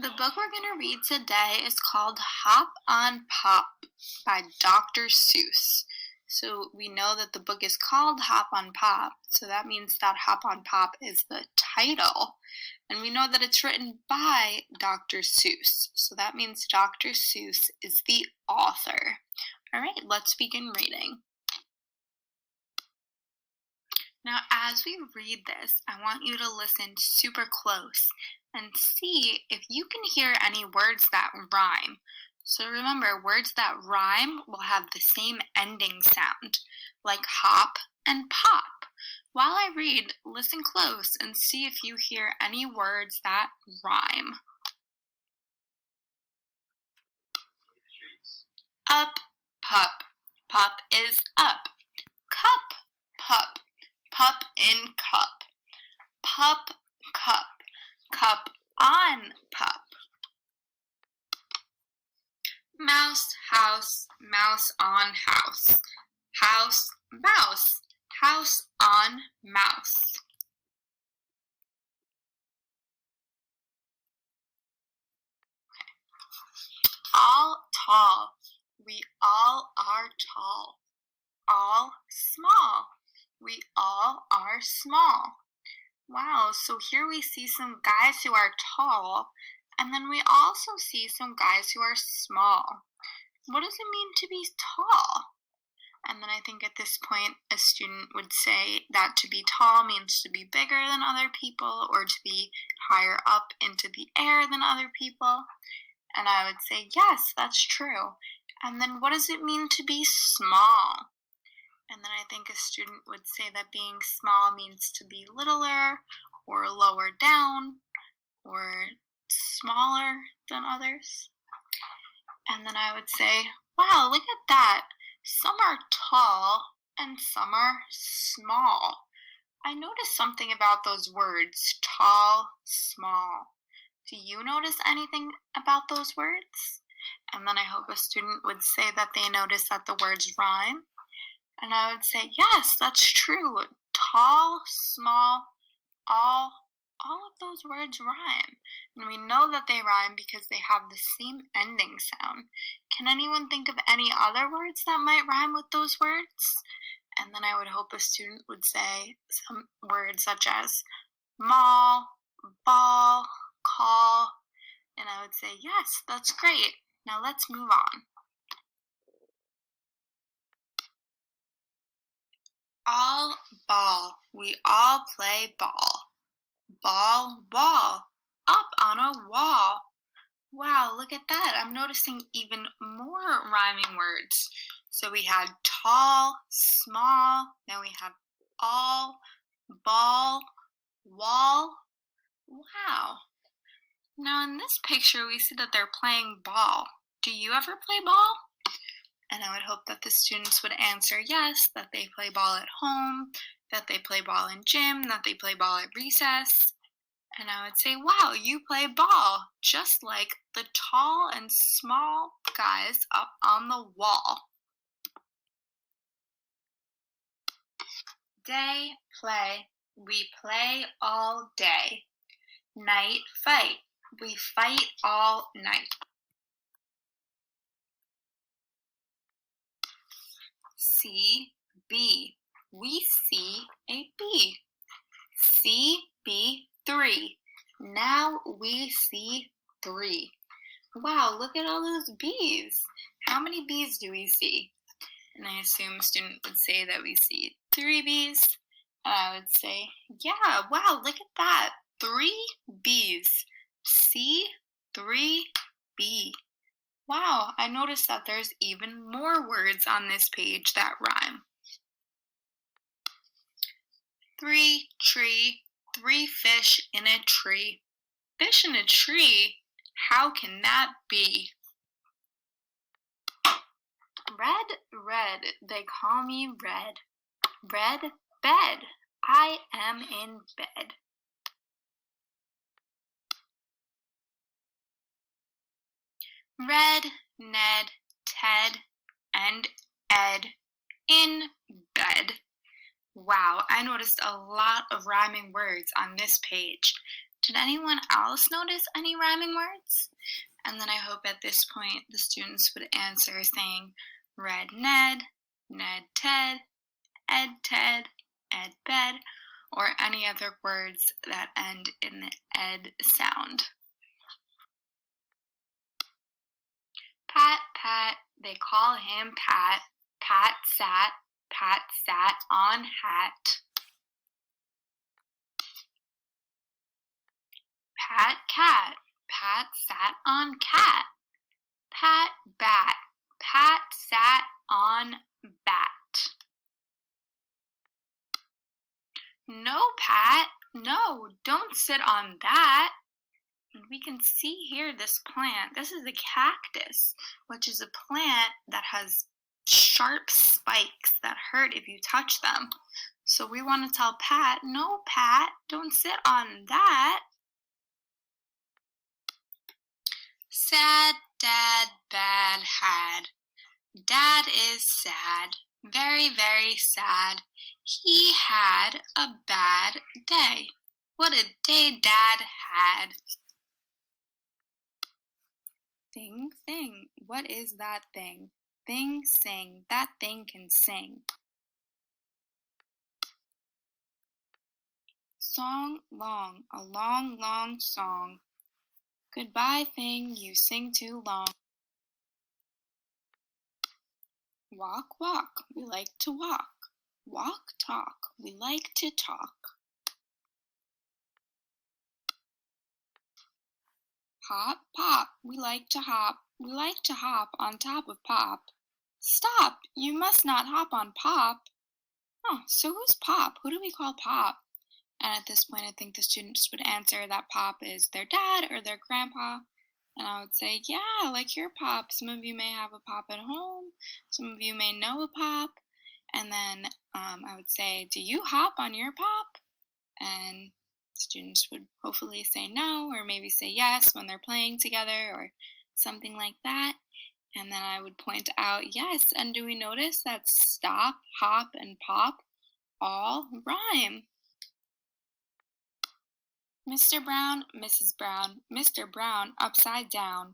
The book we're going to read today is called Hop on Pop by Dr. Seuss. So we know that the book is called Hop on Pop, so that means that Hop on Pop is the title. And we know that it's written by Dr. Seuss, so that means Dr. Seuss is the author. All right, let's begin reading. Now, as we read this, I want you to listen super close and see if you can hear any words that rhyme. So remember, words that rhyme will have the same ending sound, like hop and pop. While I read, listen close and see if you hear any words that rhyme. Up, pup. Pup is up. Cup, pup. Pup in cup. Pup, cup. Cup on pup. Mouse, house. Mouse on house. House, mouse. House on mouse. All tall. We all are tall. All small. We all are small. Wow, so here we see some guys who are tall, and then we also see some guys who are small. What does it mean to be tall? And then I think at this point a student would say that to be tall means to be bigger than other people or to be higher up into the air than other people. And I would say, yes, that's true. And then what does it mean to be small? And then I think a student would say that being small means to be littler or lower down or smaller than others. And then I would say, wow, look at that. Some are tall and some are small. I noticed something about those words, tall, small. Do you notice anything about those words? And then I hope a student would say that they notice that the words rhyme. And I would say, yes, that's true. Tall, small, all of those words rhyme. And we know that they rhyme because they have the same ending sound. Can anyone think of any other words that might rhyme with those words? And then I would hope a student would say some words such as mall, ball, call. And I would say, yes, that's great. Now let's move on. All ball. We all play ball. Ball, wall. Up on a wall. Wow, look at that. I'm noticing even more rhyming words. So we had tall, small. Now we have all, ball, wall. Wow. Now in this picture, we see that they're playing ball. Do you ever play ball? And I would hope that the students would answer yes, that they play ball at home, that they play ball in gym, that they play ball at recess. And I would say, wow, you play ball, just like the tall and small guys up on the wall. Day, play. We play all day. Night, fight. We fight all night. C, B. We see a bee. C, B, 3. Now we see 3. Wow, look at all those bees. How many bees do we see? And I assume a student would say that we see 3 bees. And I would say, yeah, wow, look at that. 3 bees. C, 3, B. Wow, I noticed that there's even more words on this page that rhyme. 3 tree, 3 fish in a tree. Fish in a tree? How can that be? Red, red, they call me red. Red bed, I am in bed. Red, Ned, Ted, and Ed in bed. Wow, I noticed a lot of rhyming words on this page. Did anyone else notice any rhyming words? And then I hope at this point the students would answer saying red Ned, Ned Ted, Ed Ted, Ed bed, or any other words that end in the ed sound. Pat, Pat, they call him Pat. Pat sat on hat. Pat, cat, Pat sat on cat. Pat, bat, Pat sat on bat. No, Pat, no, don't sit on that. And we can see here this plant. This is a cactus, which is a plant that has sharp spikes that hurt if you touch them. So we want to tell Pat, no, Pat, don't sit on that. Sad, dad, bad, had. Dad is sad, very, very sad. He had a bad day. What a day Dad had. Thing, thing, what is that thing? Thing, sing, that thing can sing. Song, long, a long, long song. Goodbye, thing, you sing too long. Walk, walk, we like to walk. Walk, talk, we like to talk. Hop, pop, we like to hop. We like to hop on top of Pop. Stop, you must not hop on Pop. Oh, so who's Pop? Who do we call Pop? And at this point, I think the students would answer that Pop is their dad or their grandpa. And I would say, yeah, like your Pop. Some of you may have a Pop at home. Some of you may know a Pop. And then I would say, do you hop on your Pop? And students would hopefully say no, or maybe say yes when they're playing together or something like that. And then I would point out, yes, and do we notice that stop, hop, and pop all rhyme? Mr. Brown, Mrs. Brown, Mr. Brown upside down.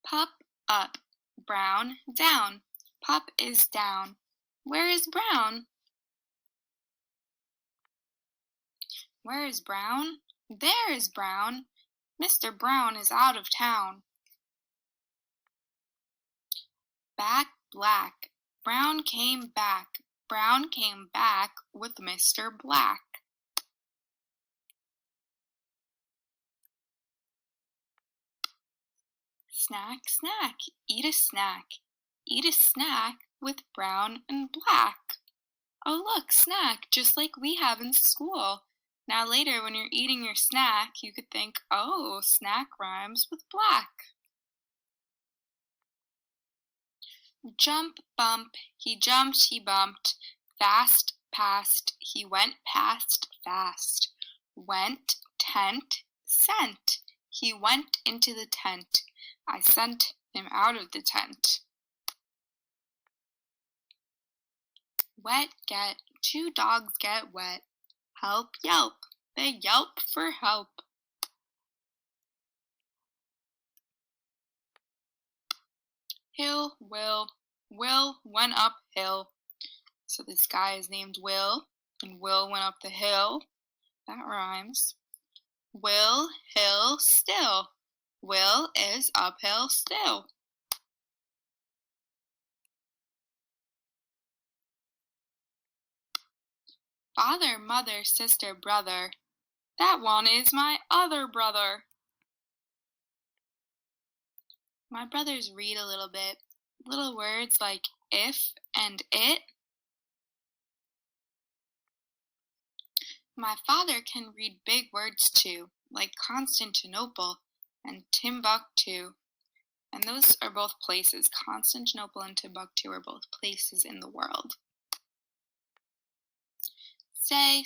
Pup up, Brown down. Pup is down. Where is Brown? Where is Brown? There is Brown. Mr. Brown is out of town. Back black. Brown came back. Brown came back with Mr. Black. Snack, snack, eat a snack. Eat a snack with Brown and Black. Oh look, snack, just like we have in school. Now later when you're eating your snack, you could think, oh, snack rhymes with black. Jump, bump, he jumped, he bumped. Fast, past, he went past, fast. Went, tent, sent. He went into the tent. I sent him out of the tent. Wet, get, two dogs get wet. Help, yelp, they yelp for help. Hill, Will went up hill. So this guy is named Will, and Will went up the hill. That rhymes. Will, hill, still. Will is uphill still. Father, mother, sister, brother. That one is my other brother. My brothers read a little bit. Little words like if and it. My father can read big words too, like Constantinople and Timbuktu. And those are both places. Constantinople and Timbuktu are both places in the world. Say,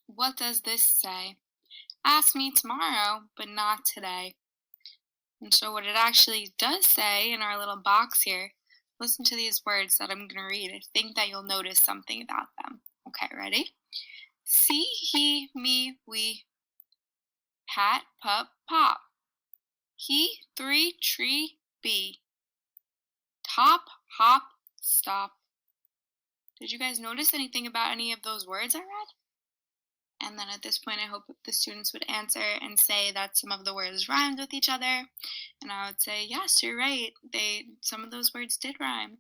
what does this say? Ask me tomorrow, but not today. And so what it actually does say in our little box here, listen to these words that I'm going to read. I think that you'll notice something about them. Okay, ready? See, he, me, we. Pat, pup, pop. He, three, tree, bee. Top, hop, stop. Did you guys notice anything about any of those words I read? And then at this point, I hope the students would answer and say that some of the words rhymed with each other. And I would say, yes, you're right. Some of those words did rhyme.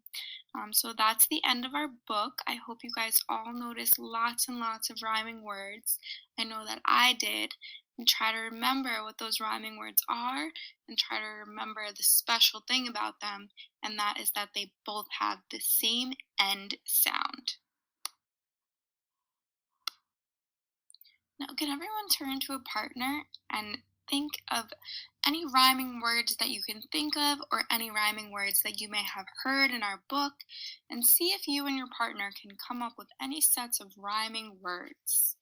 So that's the end of our book. I hope you guys all noticed lots and lots of rhyming words. I know that I did. And try to remember what those rhyming words are and try to remember the special thing about them, and that is that they both have the same end sound. Now, can everyone turn to a partner and think of any rhyming words that you can think of or any rhyming words that you may have heard in our book and see if you and your partner can come up with any sets of rhyming words.